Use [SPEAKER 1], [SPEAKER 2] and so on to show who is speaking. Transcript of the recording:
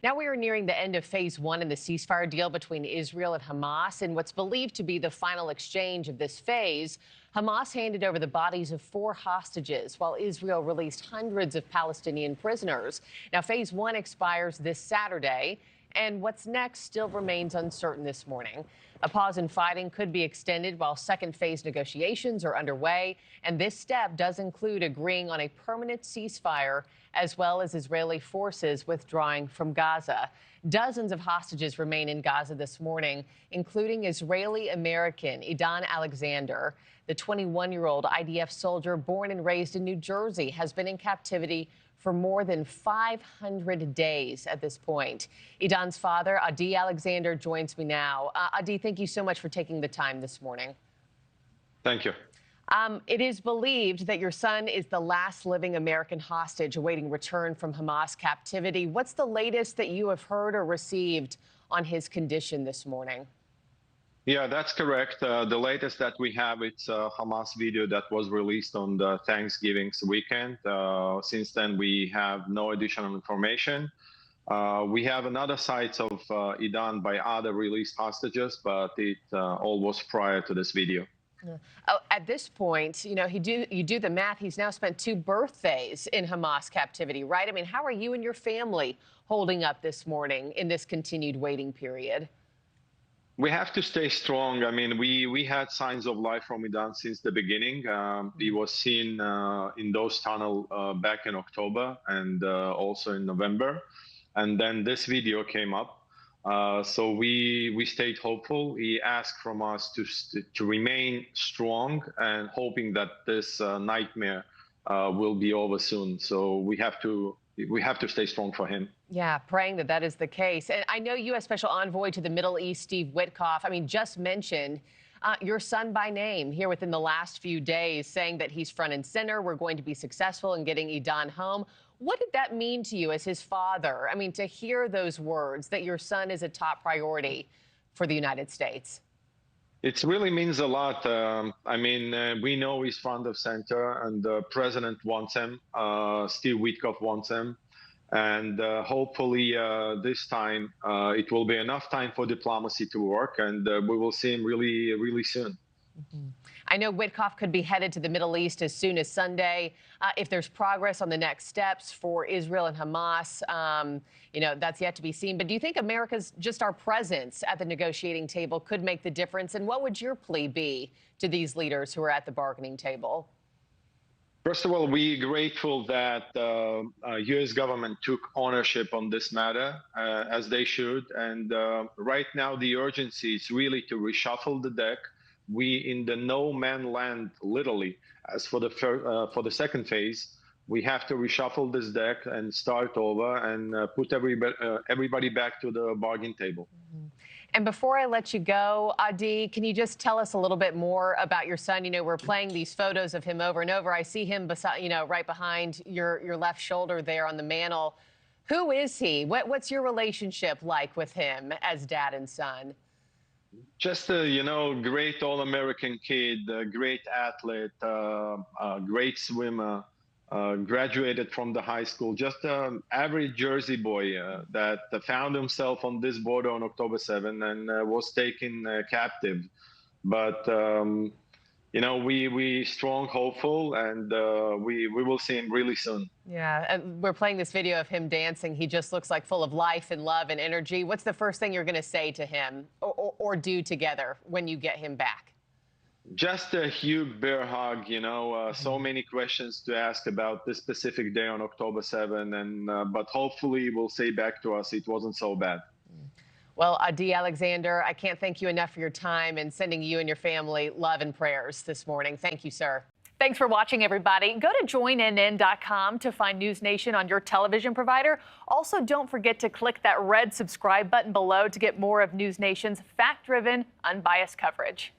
[SPEAKER 1] Now we are nearing the end of phase one in the ceasefire deal between Israel and Hamas. In what's believed to be the final exchange of this phase, Hamas handed over the bodies of 4 hostages, while Israel released hundreds of Palestinian prisoners. Now, phase one expires this Saturday, and what's next still remains uncertain this morning. A pause in fighting could be extended while second phase negotiations are underway, and this step does include agreeing on a permanent ceasefire as well as Israeli forces withdrawing from Gaza. Dozens of hostages remain in Gaza this morning, including Israeli-American Edan Alexander. The 21-year-old IDF soldier born and raised in New Jersey has been in captivity for more than 500 days at this point. Edan's father, Adi Alexander, joins me now. Adi, thank you so much for taking the time this morning.
[SPEAKER 2] Thank you.
[SPEAKER 1] It is believed that your son is the last living American hostage awaiting return from Hamas captivity. What's the latest that you have heard or received on his condition this morning?
[SPEAKER 2] Yeah, that's correct. The latest that we have, it's a Hamas video that was released on the Thanksgiving's weekend. Since then, we have no additional information. We have another sites of Edan by other released hostages, but it all was prior to this video.
[SPEAKER 1] Oh, at this point, you know, you do the math. He's now spent 2 birthdays in Hamas captivity, right? I mean, how are you and your family holding up this morning in this continued waiting period?
[SPEAKER 2] We have to stay strong. I mean, we had signs of life from Edan since the beginning. He was seen in those tunnels back in October and also in November. And then this video came up. So we stayed hopeful. He asked from us to remain strong and hoping that this nightmare will be over soon. So we have to stay strong for him.
[SPEAKER 1] Yeah, praying that that is the case. And I know U.S. Special Envoy to the Middle East, Steve Witkoff, I mean, just mentioned your son by name here within the last few days, saying that he's front and center. We're going to be successful in getting Edan home. What did that mean to you as his father? I mean, to hear those words that your son is a top priority for the United States.
[SPEAKER 2] It really means a lot. I mean, we know he's front of center, and the president wants him. Steve Witkoff wants him. And hopefully this time it will be enough time for diplomacy to work, and we will see him really, really soon.
[SPEAKER 1] Mm-hmm. I know Witkoff could be headed to the Middle East as soon as Sunday. If there's progress on the next steps for Israel and Hamas, you know, that's yet to be seen. But do you think just our presence at the negotiating table could make the difference? And what would your plea be to these leaders who are at the bargaining table?
[SPEAKER 2] First of all, we're grateful that U.S. government took ownership on this matter, as they should. And right now, the urgency is really to reshuffle the deck. We in the no man land, literally. As for the second phase, we have to reshuffle this deck and start over and put everybody back to the bargain table.
[SPEAKER 1] Mm-hmm. And before I let you go, Adi, can you just tell us a little bit more about your son? You know, we're playing these photos of him over and over. I see him beside, you know, right behind your left shoulder there on the mantle. Who is he? What's your relationship like with him as dad and son?
[SPEAKER 2] Just a, you know, great all-American kid, a great athlete, a great swimmer, graduated from the high school, just an average Jersey boy that found himself on this border on October 7 and was taken captive. But, you know, we strong, hopeful, and we will see him really soon.
[SPEAKER 1] Yeah, and we're playing this video of him dancing. He just looks like full of life and love and energy. What's the first thing you're going to say to him or do together when you get him back?
[SPEAKER 2] Just a huge bear hug, you know, so many questions to ask about this specific day on October 7, and but hopefully will say back to us it wasn't so bad.
[SPEAKER 1] Well, Adi Alexander, I can't thank you enough for your time and sending you and your family love and prayers this morning. Thank you, sir. Thanks for watching, everybody. Go to joinnn.com to find NewsNation on your television provider. Also, don't forget to click that red subscribe button below to get more of NewsNation's fact-driven, unbiased coverage.